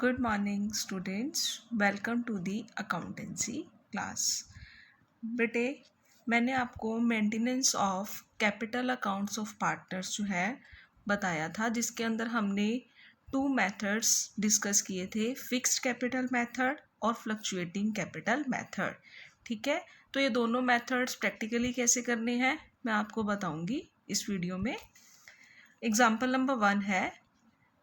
Good morning students, welcome to the accountancy class। बेटे मैंने आपको maintenance of capital accounts of partners जो है बताया था, जिसके अंदर हमने 2 मेथड्स डिस्कस किए थे, फिक्स्ड कैपिटल मेथड और फ्लक्चुएटिंग कैपिटल मेथड। ठीक है, तो ये दोनों मेथड्स प्रैक्टिकली कैसे करने हैं मैं आपको बताऊंगी इस वीडियो में। एग्जाम्पल नंबर 1 है,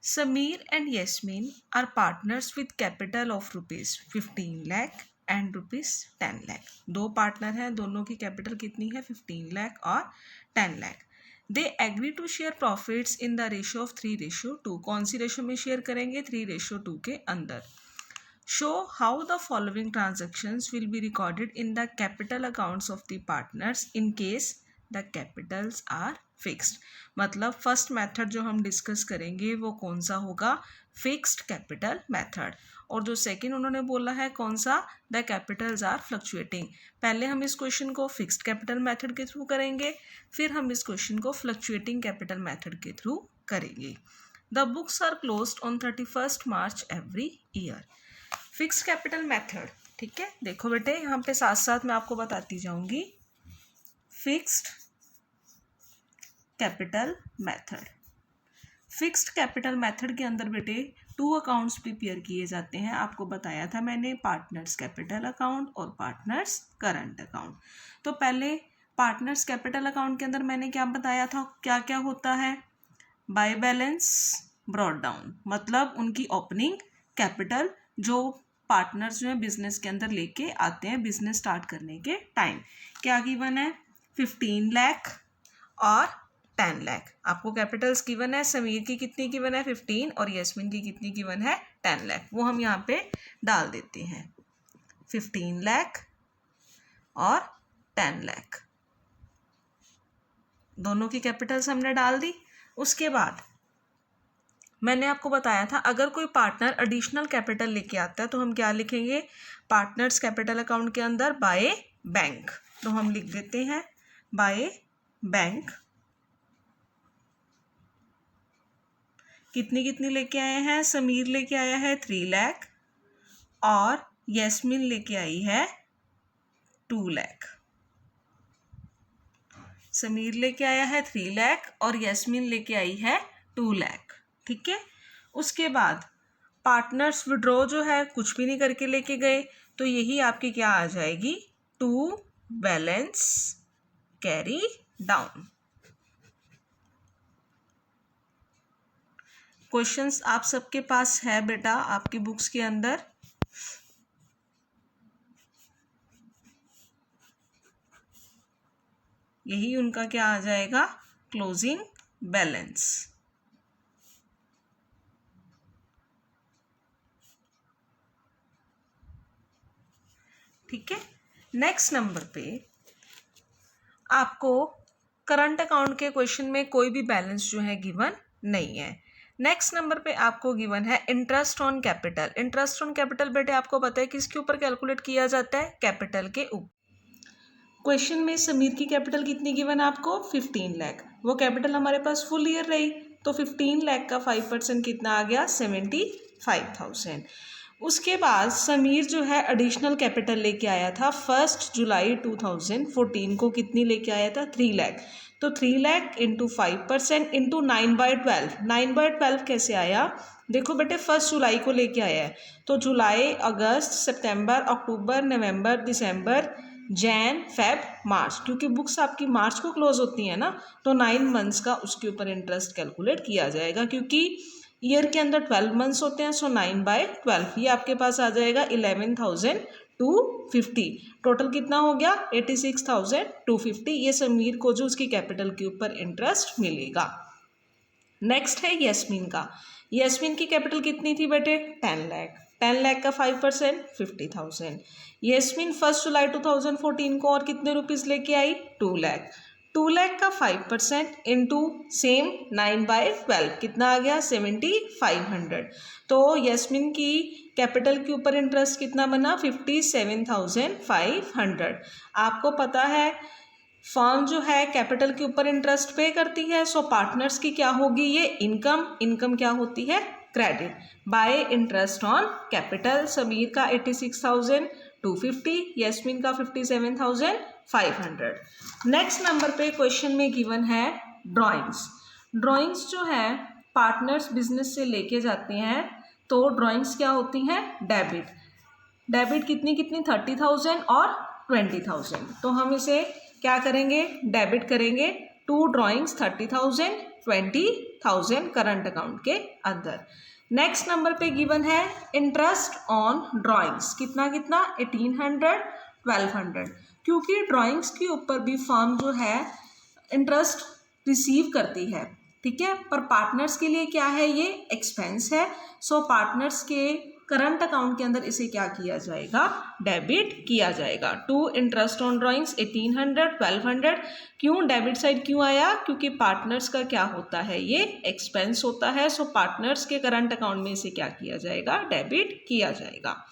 Sameer and Yasmin are partners with capital of rupees 15 lakh and rupees 10 lakh। दो पार्टनर हैं, दोनों की कैपिटल कितनी है 15 लाख और 10 lakh. They agree to share profits in the ratio of 3:2। कौन सी रेशियो में शेयर करेंगे? 3:2 के अंदर। Show how the following transactions will be recorded in the capital accounts of the partners in case the capitals are fixed. मतलब first method जो हम discuss करेंगे वो कौन सा होगा? Fixed capital method. और जो सेकंड उन्होंने बोला है कौन सा? The capitals are fluctuating. पहले हम इस क्वेश्चन को फिक्स्ड कैपिटल मेथड के थ्रू करेंगे, फिर हम इस क्वेश्चन को फ्लक्चुएटिंग कैपिटल मेथड के थ्रू करेंगे। The books are closed on 31 March every year. Fixed capital method, ठीक है, देखो बेटे यहाँ पे साथ साथ मैं आपको बताती जाऊंगी। Fixed capital method, fixed capital method के अंदर बेटे 2 अकाउंट्स प्रिपेयर किए जाते हैं। आपको बताया था मैंने, पार्टनर्स कैपिटल अकाउंट और पार्टनर्स करंट अकाउंट। तो पहले पार्टनर्स कैपिटल अकाउंट के अंदर मैंने क्या बताया था, क्या क्या होता है? बाय बैलेंस ब्रॉट डाउन, मतलब उनकी ओपनिंग कैपिटल जो पार्टनर्स जो है बिजनेस के अंदर लेके आते हैं बिजनेस स्टार्ट करने के टाइम। क्या गिवन है? 15 लाख और 10 लाख। आपको कैपिटल्स गिवन है, समीर की कितनी गिवन है? 15, और यस्मिन की कितनी गिवन है? 10 लाख। वो हम यहाँ पे डाल देते हैं, 15 लाख और 10 लाख, दोनों की कैपिटल्स हमने डाल दी। उसके बाद मैंने आपको बताया था अगर कोई पार्टनर एडिशनल कैपिटल लेके आता है तो हम क्या लिखेंगे? पार्टनर्स कैपिटल अकाउंट के अंदर बाय बैंक। तो हम लिख देते हैं बाय बैंक। कितनी कितनी लेके आए हैं? समीर लेके आया है 3 लाख और यस्मिन लेके आई है 2 लाख। समीर लेके आया है 3 लाख और यस्मिन लेके आई है 2 लाख। ठीक है, उसके बाद पार्टनर्स विड्रॉ जो है कुछ भी नहीं करके लेके गए, तो यही आपकी क्या आ जाएगी? To balance carry down. Questions आप सबके पास है बेटा आपकी बुक्स के अंदर। यही उनका क्या आ जाएगा? Closing balance. ठीक है, नेक्स्ट नंबर पे आपको करंट अकाउंट के क्वेश्चन में कोई भी बैलेंस जो है गिवन नहीं है। नेक्स्ट नंबर पे आपको गिवन है interest on capital. Interest on capital बेटे आपको पता है किसके ऊपर कैलकुलेट किया जाता है? कैपिटल के ऊपर। क्वेश्चन में समीर की कैपिटल कितनी गिवन है आपको? 15 लाख। वो कैपिटल हमारे पास फुल ईयर रही, तो 15 लाख का 5% कितना आ गया? 75,000। उसके बाद समीर जो है एडिशनल कैपिटल लेके आया था 1 जुलाई 2014 को। कितनी लेके आया था? 3 लाख। तो 3 लाख इंटू 5% इंटू 9/12। 9/12 कैसे आया? देखो बेटे 1 जुलाई को लेके आया है, तो जुलाई, अगस्त, सितंबर, अक्टूबर, नवंबर, दिसंबर, जैन, फेब, मार्च, क्योंकि बुक्स आपकी मार्च को क्लोज होती है ना, तो 9 मंथ्स का उसके ऊपर इंटरेस्ट कैलकुलेट किया जाएगा, क्योंकि ईयर के अंदर 12 मंथ्स होते हैं। सो 9/12 ये आपके पास आ जाएगा 11,250। टोटल कितना हो गया? 86,250। ये समीर को जो उसकी कैपिटल के ऊपर इंटरेस्ट मिलेगा। नेक्स्ट है यस्मिन का। यस्मिन की कैपिटल कितनी थी बेटे? 10 लाख। 10 लाख का 5% 50,000। यस्मिन 1 जुलाई 2014 को और कितने रुपीज़ लेके आई? 2 लाख। 2 लाख का 5% इंटू सेम 9/12 कितना आ गया? 7,500। तो यस्मिन की कैपिटल के ऊपर इंटरेस्ट कितना बना? 57,500। आपको पता है फर्म जो है कैपिटल के ऊपर इंटरेस्ट पे करती है, सो पार्टनर्स की क्या होगी? ये इनकम। इनकम क्या होती है? Credit. Bye interest on capital, Sameer का 86,250, यस्मिन का 57,500। नेक्स्ट नंबर पे क्वेश्चन में गिवन है ड्राइंग्स। ड्राइंग्स जो है पार्टनर्स बिजनेस से लेके जाते हैं, तो ड्राइंग्स क्या होती हैं? डेबिट। डेबिट कितनी कितनी? 30,000 और 20,000। तो हम इसे क्या करेंगे? डेबिट करेंगे टू ड्राइंग्स 30,000 20,000 करंट अकाउंट के अंदर। नेक्स्ट नंबर पे गिवन है इंटरेस्ट ऑन ड्राइंग्स, कितना कितना? 1800 1200। क्योंकि ड्राइंग्स के ऊपर भी फर्म जो है इंटरेस्ट रिसीव करती है, ठीक है, पर पार्टनर्स के लिए क्या है? ये एक्सपेंस है। सो पार्टनर्स के करंट अकाउंट के अंदर इसे क्या किया जाएगा? डेबिट किया जाएगा। To interest on drawings 1800 1200। क्यों डेबिट साइड क्यों आया? क्योंकि पार्टनर्स का क्या होता है? ये एक्सपेंस होता है। सो पार्टनर्स के करंट अकाउंट में इसे क्या किया जाएगा? डेबिट किया जाएगा।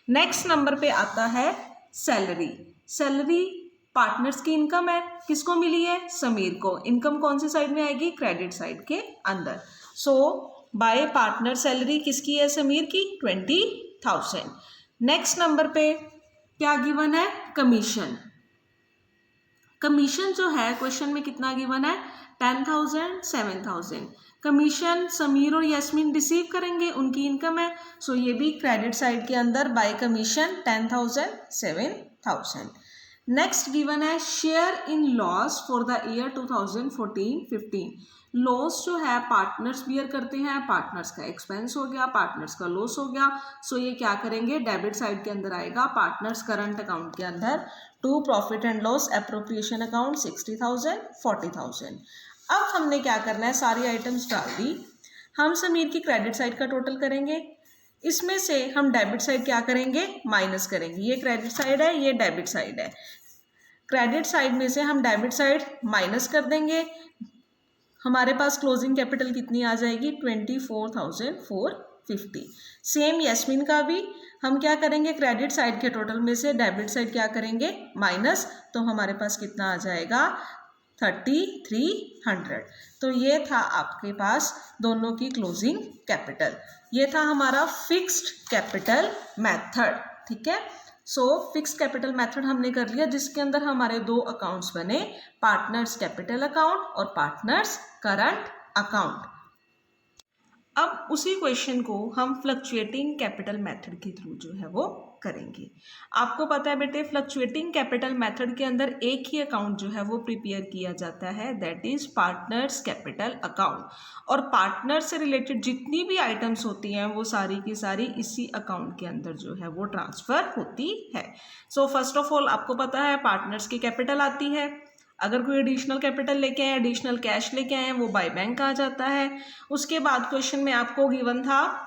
नेक्स्ट नंबर पे आता है सैलरी। सैलरी पार्टनर्स की इनकम है, किसको मिली है? समीर को। इनकम कौन सी साइड में आएगी? क्रेडिट साइड के अंदर। सो बाय पार्टनर सैलरी किसकी है? समीर की, 20,000। नेक्स्ट नंबर पे क्या गिवन है? कमीशन। कमीशन जो है क्वेश्चन में कितना गिवन है? 10,000 7,000। कमीशन समीर और यस्मिन रिसीव करेंगे, उनकी इनकम है। सो ये भी क्रेडिट साइड के अंदर बाय कमीशन 10,000 7,000। नेक्स्ट गिवन है share in loss for the year 2014-15। Loss जो है पार्टनर्स बियर करते हैं, पार्टनर्स का एक्सपेंस हो गया, पार्टनर्स का लॉस हो गया। सो ये क्या करेंगे? डेबिट साइड के अंदर आएगा पार्टनर्स करंट अकाउंट के अंदर। To profit and loss appropriation account 60,000 40,000। अब हमने क्या करना है? सारी आइटम्स डाल दी। हम समीर की क्रेडिट साइड का टोटल करेंगे, इसमें से हम डेबिट साइड क्या करेंगे? माइनस करेंगे। ये क्रेडिट साइड है, ये डेबिट साइड है। क्रेडिट साइड में से हम डेबिट साइड माइनस कर देंगे, हमारे पास क्लोजिंग कैपिटल कितनी आ जाएगी? 24,450। सेम यस्मिन का भी हम क्या करेंगे? क्रेडिट साइड के टोटल में से डेबिट साइड क्या करेंगे? माइनस। तो हमारे पास कितना आ जाएगा? 3,300। तो ये था आपके पास दोनों की क्लोजिंग कैपिटल। ये था हमारा फिक्स्ड कैपिटल मेथड, ठीक है। सो फिक्स्ड कैपिटल मेथड हमने कर लिया, जिसके अंदर हमारे दो अकाउंट्स बने, पार्टनर्स कैपिटल अकाउंट और पार्टनर्स करंट अकाउंट। अब उसी क्वेश्चन को हम फ्लक्चुएटिंग कैपिटल मेथड के थ्रू जो है वो करेंगे। आपको पता है बेटे, फ्लक्चुएटिंग कैपिटल मेथड के अंदर एक ही अकाउंट जो है वो प्रिपेयर किया जाता है, that is partners capital account. और पार्टनर से रिलेटेड जितनी भी आइटम्स होती हैं वो सारी की सारी इसी अकाउंट के अंदर जो है वो ट्रांसफर होती है। सो फर्स्ट ऑफ ऑल आपको पता है पार्टनर्स की कैपिटल आती है, अगर कोई एडिशनल कैपिटल लेके आए, एडिशनल कैश लेके आए, वो बाय बैंक आ जाता है। उसके बाद क्वेश्चन में आपको गिवन था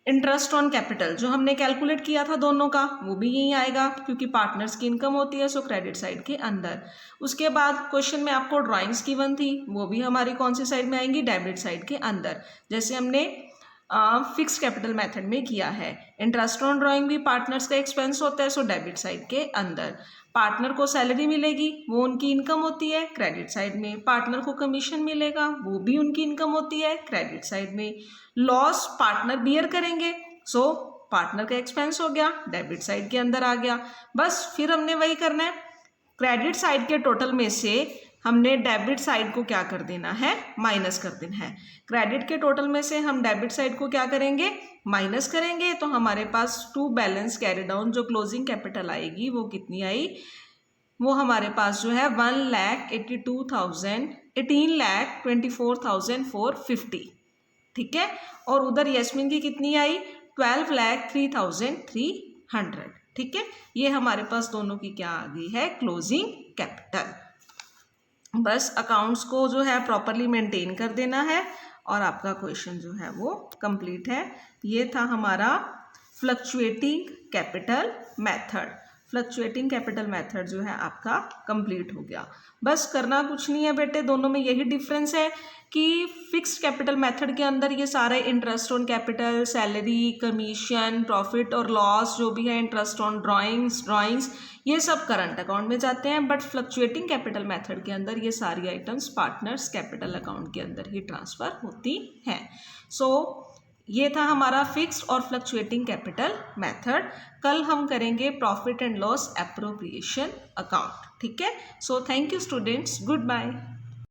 इंटरेस्ट ऑन कैपिटल, जो हमने कैलकुलेट किया था दोनों का, वो भी यही आएगा क्योंकि पार्टनर्स की इनकम होती है, सो क्रेडिट साइड के अंदर। उसके बाद क्वेश्चन में आपको ड्राइंग्स गिवन थी, वो भी हमारी कौन सी साइड में आएंगी? डेबिट साइड के अंदर, जैसे हमने फिक्स्ड कैपिटल मेथड में किया है। इंटरेस्ट ऑन ड्राइंग भी पार्टनर्स का एक्सपेंस होता है, सो डेबिट साइड के अंदर। पार्टनर को सैलरी मिलेगी, वो उनकी इनकम होती है, क्रेडिट साइड में। पार्टनर को कमीशन मिलेगा, वो भी उनकी इनकम होती है, क्रेडिट साइड में। लॉस पार्टनर बियर करेंगे, सो पार्टनर का एक्सपेंस हो गया, डेबिट साइड के अंदर आ गया। बस फिर हमने वही करना है, क्रेडिट साइड के टोटल में से हमने डेबिट साइड को क्या कर देना है? माइनस कर देना है। क्रेडिट के टोटल में से हम डेबिट साइड को क्या करेंगे? माइनस करेंगे। तो हमारे पास टू बैलेंस कैरी डाउन जो क्लोजिंग कैपिटल आएगी वो कितनी आई? वो हमारे पास जो है 18,24,450, ठीक है। और उधर यस्मिन की कितनी आई? 12,03,300, ठीक है। ये हमारे पास दोनों की क्या आ गई है? Closing capital. बस अकाउंट्स को जो है प्रॉपरली मेंटेन कर देना है और आपका क्वेश्चन जो है वो कंप्लीट है। ये था हमारा fluctuating capital method. Fluctuating capital method जो है आपका कंप्लीट हो गया। बस करना कुछ नहीं है बेटे, दोनों में यही डिफरेंस है कि फिक्स्ड कैपिटल मेथड के अंदर ये सारे interest on capital, salary, commission, profit और लॉस जो भी है, इंटरेस्ट ऑन ड्राइंग्स ये सब करंट अकाउंट में जाते हैं। बट फ्लक्चुएटिंग कैपिटल मेथड के अंदर ये सारी आइटम्स पार्टनर्स कैपिटल अकाउंट के अंदर ही ट्रांसफर होती हैं। सो ये था हमारा फिक्स्ड और फ्लक्चुएटिंग कैपिटल मेथड। कल हम करेंगे profit and loss appropriation account. ठीक है, so thank you students, good bye.